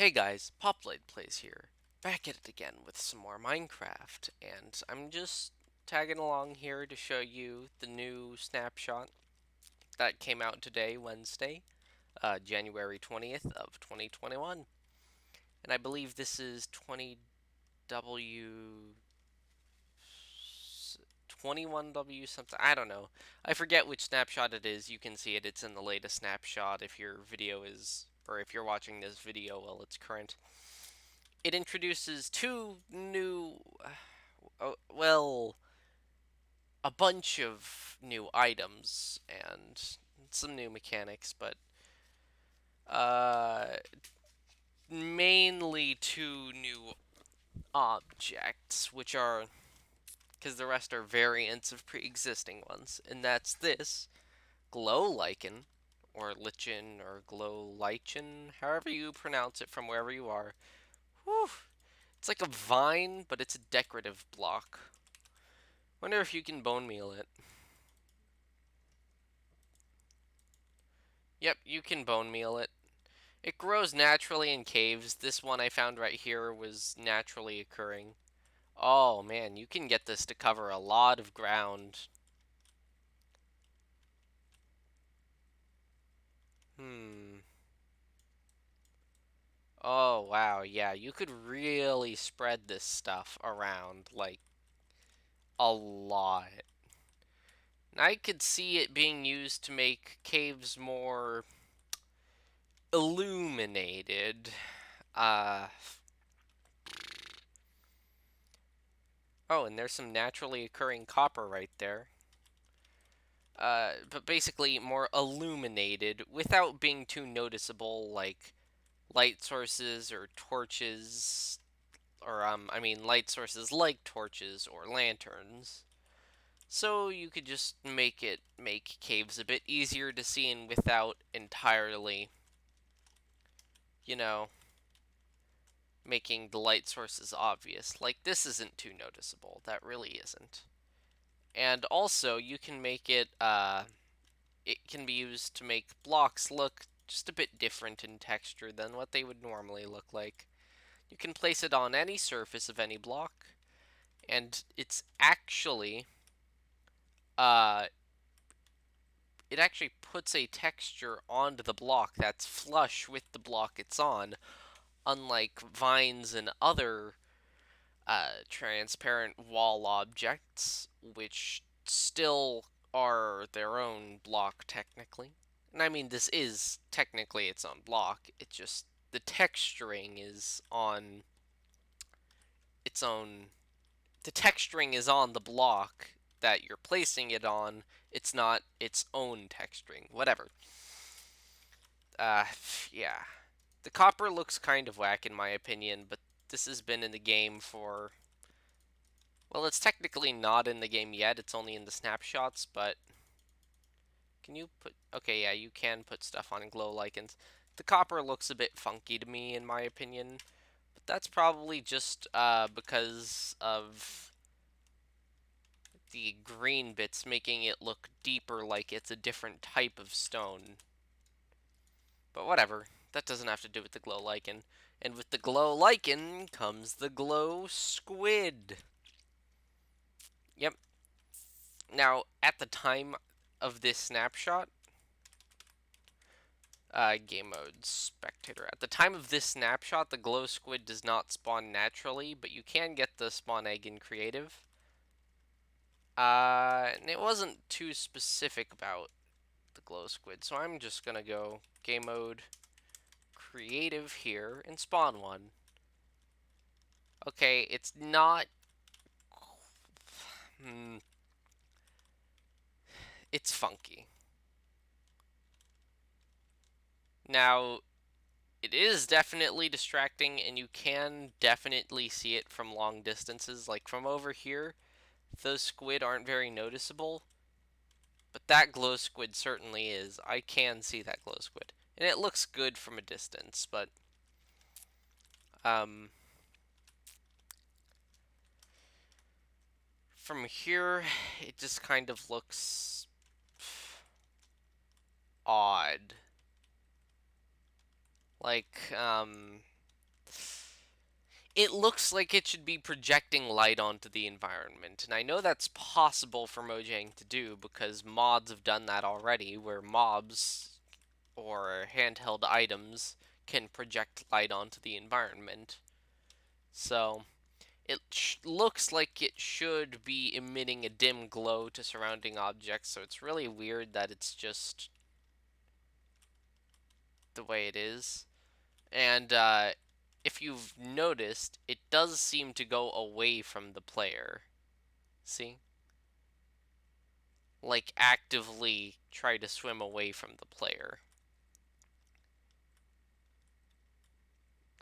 Hey guys, Poplite Plays here, back at it again with some more Minecraft, and I'm just tagging along here to show you the new snapshot that came out today, Wednesday, January 20th of 2021. And I believe this is 20W 21W something. I don't know. I forget which snapshot it is. You can see it. It's in the latest snapshot if your video is, or if you're watching this video while it's current. It introduces two new, well, a bunch of new items and some new mechanics, but uh, mainly two new objects, which are, because the rest are variants of pre-existing ones, and that's this glow lichen, or lichen, or glow lichen, however you pronounce it from wherever you are. Whew. It's like a vine, but it's a decorative block. Wonder if you can bone meal it. Yep, you can bone meal it. It grows naturally in caves. This one I found right here was naturally occurring. Oh man, you can get this to cover a lot of ground. Hmm. Oh wow, yeah, you could really spread this stuff around, like, a lot. And I could see it being used to make caves more illuminated. Uh, oh, and there's some naturally occurring copper right there. But basically more illuminated without being too noticeable, like light sources or torches, or I mean light sources like torches or lanterns. So you could just make caves a bit easier to see and without entirely, you know, making the light sources obvious. Like this isn't too noticeable. That really isn't. And also you can make it it can be used to make blocks look just a bit different in texture than what they would normally look like. You can place it on any surface of any block, and uh, it actually puts a texture onto the block that's flush with the block it's on, unlike vines and other transparent wall objects, which still are their own block technically. And I mean, this is technically its own block. It just the texturing is on its own. The texturing is on the block that you're placing it on. It's not its own texturing. Whatever. Uh, yeah. The copper looks kind of whack in my opinion, but this has been in the game for, well, it's technically not in the game yet. It's only in the snapshots, but can you put... Okay, yeah, you can put stuff on glow lichens. The copper looks a bit funky to me, in my opinion. But that's probably just because of the green bits making it look deeper, like it's a different type of stone. But whatever. That doesn't have to do with the glow lichen. And with the glow lichen comes the glow squid. Yep. Now, at the time of this snapshot, game mode spectator. At the time of this snapshot, the glow squid does not spawn naturally, but you can get the spawn egg in creative. And it wasn't too specific about the glow squid, so I'm just gonna go game mode creative here and spawn one. Okay, it's not. Hmm, it's funky. Now, it is definitely distracting, and you can definitely see it from long distances. Like from over here, those squid aren't very noticeable, but that glow squid certainly is. I can see that glow squid. And it looks good from a distance, but um, from here, it just kind of looks odd. Like, it looks like it should be projecting light onto the environment. And I know that's possible for Mojang to do because mods have done that already, where mobs or handheld items can project light onto the environment. So it looks like it should be emitting a dim glow to surrounding objects, so it's really weird that it's just the way it is. And if you've noticed, it does seem to go away from the player. See? Like actively try to swim away from the player.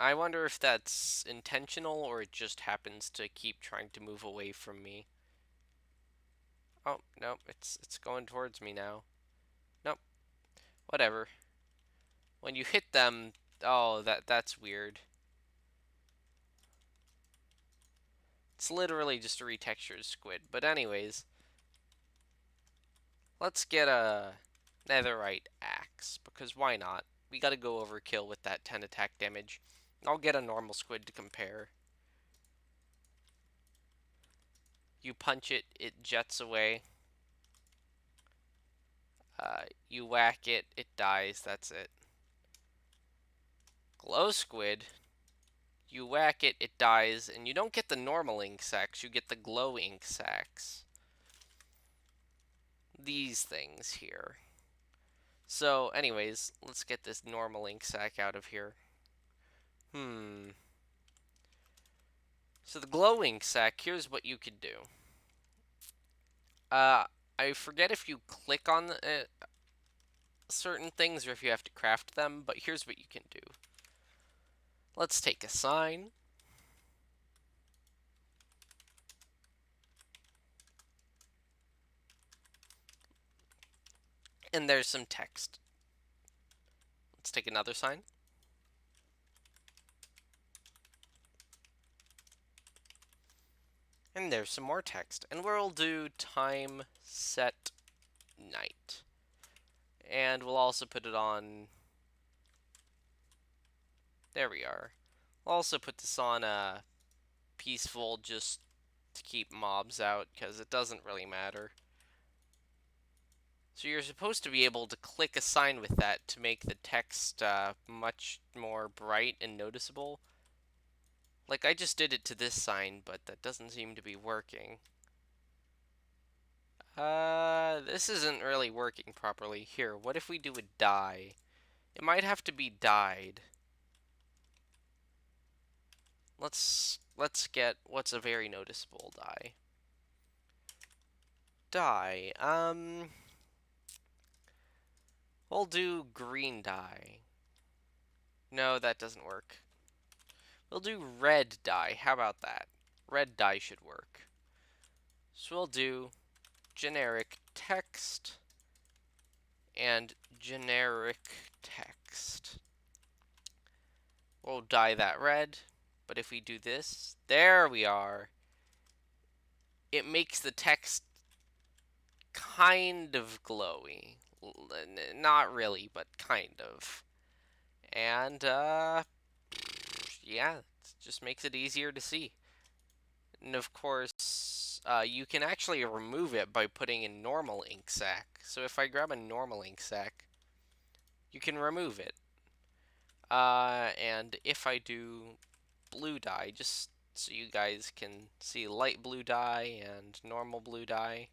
I wonder if that's intentional or it just happens to keep trying to move away from me. Oh, nope, it's going towards me now. Nope, whatever. When you hit them, oh, that's weird. It's literally just a retextured squid. But anyways, let's get a netherite axe, because why not? We gotta go overkill with that 10 attack damage. I'll get a normal squid to compare. You punch it, it jets away. You whack it, it dies, that's it. Glow squid, you whack it, it dies, and you don't get the normal ink sacs, you get the glow ink sacs. These things here. So, anyways, let's get this normal ink sac out of here. So the glow ink sac, here's what you could do. I forget if you click on certain things or if you have to craft them, but here's what you can do. Let's take a sign. And there's some text. Let's take another sign. And there's some more text. And we'll do time set night. And we'll also put it on... There we are. We'll also put this on peaceful just to keep mobs out, because it doesn't really matter. So you're supposed to be able to click a sign with that to make the text much more bright and noticeable. Like, I just did it to this sign, but that doesn't seem to be working. This isn't really working properly. Here, what if we do a die? It might have to be dyed. Let's get what's a very noticeable dye. Dye. We'll do green dye. No, that doesn't work. We'll do red dye. How about that? Red dye should work. So we'll do generic text and generic text. We'll dye that red, but if we do this, there we are. It makes the text kind of glowy. Not really, but kind of. And, yeah, it just makes it easier to see. And of course, you can actually remove it by putting in normal ink sac. So if I grab a normal ink sac, you can remove it. And if I do blue dye, just so you guys can see light blue dye and normal blue dye.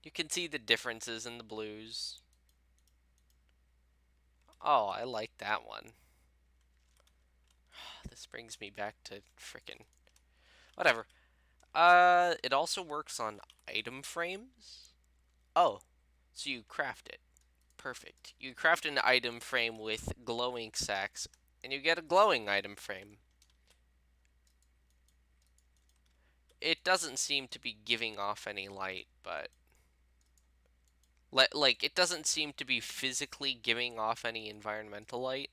You can see the differences in the blues. Oh, I like that one. This brings me back to frickin' whatever. It also works on item frames. Oh, so you craft it. Perfect. You craft an item frame with glowing sacs, and you get a glowing item frame. It doesn't seem to be giving off any light, but... Like, it doesn't seem to be physically giving off any environmental light.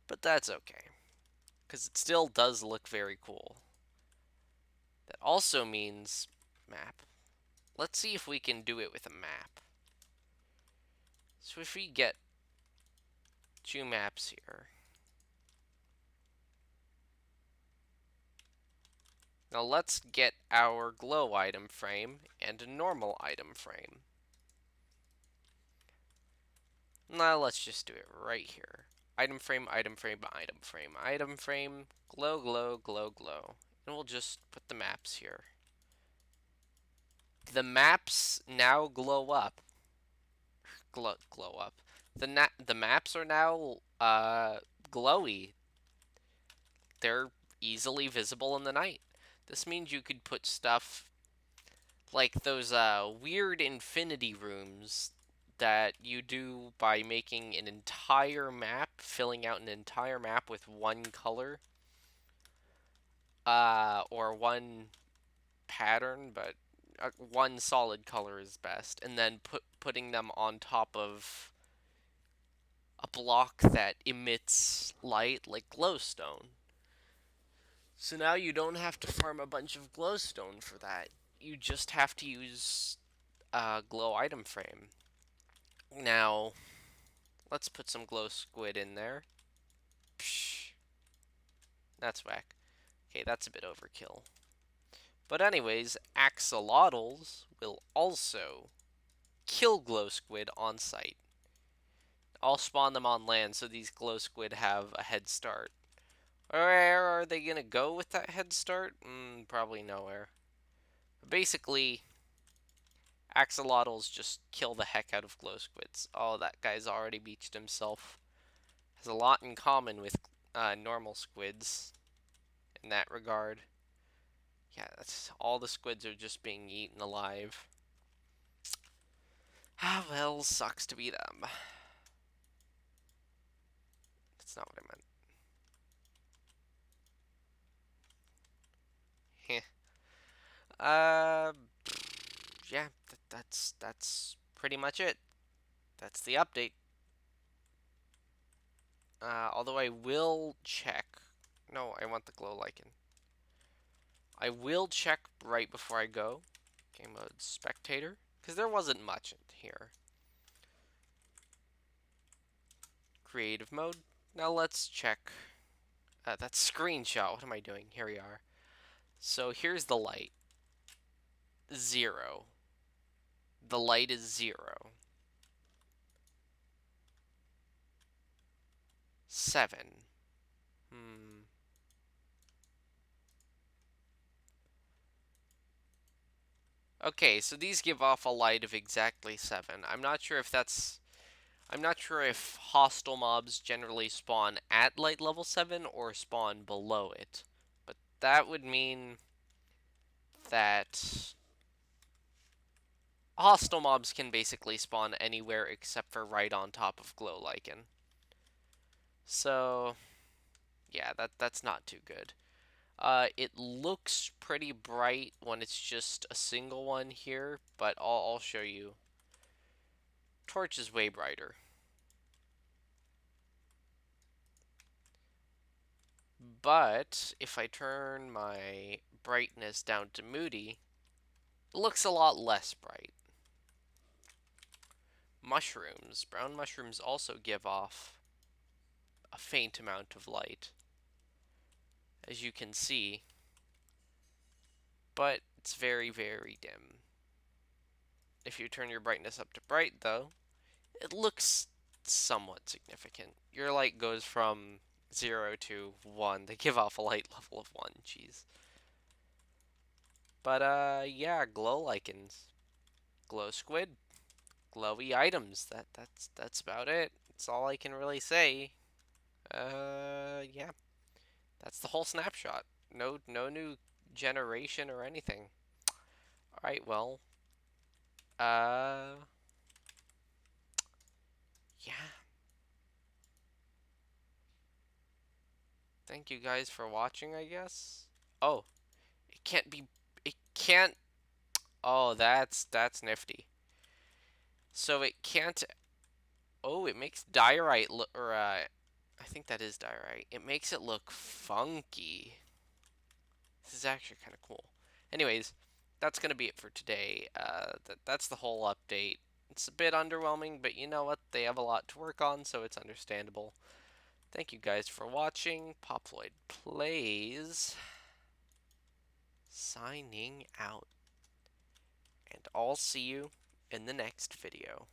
But that's okay. Because it still does look very cool. That also means map. Let's see if we can do it with a map. So if we get 2 maps here. Now let's get our glow item frame and a normal item frame. Now let's just do it right here. Item frame, item frame, item frame, item frame, glow, glow, glow, glow. And we'll just put the maps here. The maps now glow up. Glow up. The maps are now glowy. They're easily visible in the night. This means you could put stuff like those weird infinity rooms that you do by making an entire map, filling out an entire map with one color, or one pattern, but one solid color is best, and then putting them on top of a block that emits light like glowstone. So now you don't have to farm a bunch of glowstone for that. You just have to use glow item frame. Now, let's put some glow squid in there. Psh, that's whack. Okay, that's a bit overkill. But anyways, axolotls will also kill glow squid on site. I'll spawn them on land so these glow squid have a head start. Where are they gonna go with that head start? Probably nowhere. Basically, axolotls just kill the heck out of glow squids. Oh, that guy's already beached himself. Has a lot in common with normal squids in that regard. Yeah, that's all the squids are just being eaten alive. Ah, well, sucks to be them. That's not what I meant. Heh. Uh, yeah, that's pretty much it. That's the update. Although I will check. No, I want the glow lichen. I will check right before I go. Game mode spectator, because there wasn't much in here. Creative mode. Now let's check. That's screenshot. What am I doing? Here we are. So here's the light. 0. The light is 0. 7. Okay, so these give off a light of exactly 7. I'm not sure if hostile mobs generally spawn at light level 7 or spawn below it. But that would mean that hostile mobs can basically spawn anywhere except for right on top of glow lichen. So, yeah, that's not too good. It looks pretty bright when it's just a single one here, but I'll show you. Torch is way brighter. But if I turn my brightness down to moody, it looks a lot less bright. Mushrooms. Brown mushrooms also give off a faint amount of light, as you can see, but it's very, very dim. If you turn your brightness up to bright, though, it looks somewhat significant. Your light goes from 0 to 1. They give off a light level of 1. Jeez. But, yeah, glow lichens. Glow squid. Glowy items. That's about it. That's all I can really say. Yeah. That's the whole snapshot. No new generation or anything. Alright, well. Yeah. Thank you guys for watching, I guess. Oh, it can't be. It can't. Oh, that's nifty. So it can't. Oh, it makes diorite look. Or I think that is diorite. It makes it look funky. This is actually kind of cool. Anyways, that's gonna be it for today. That's the whole update. It's a bit underwhelming, but you know what? They have a lot to work on, so it's understandable. Thank you guys for watching. Poploid Plays. Signing out. And I'll see you in the next video.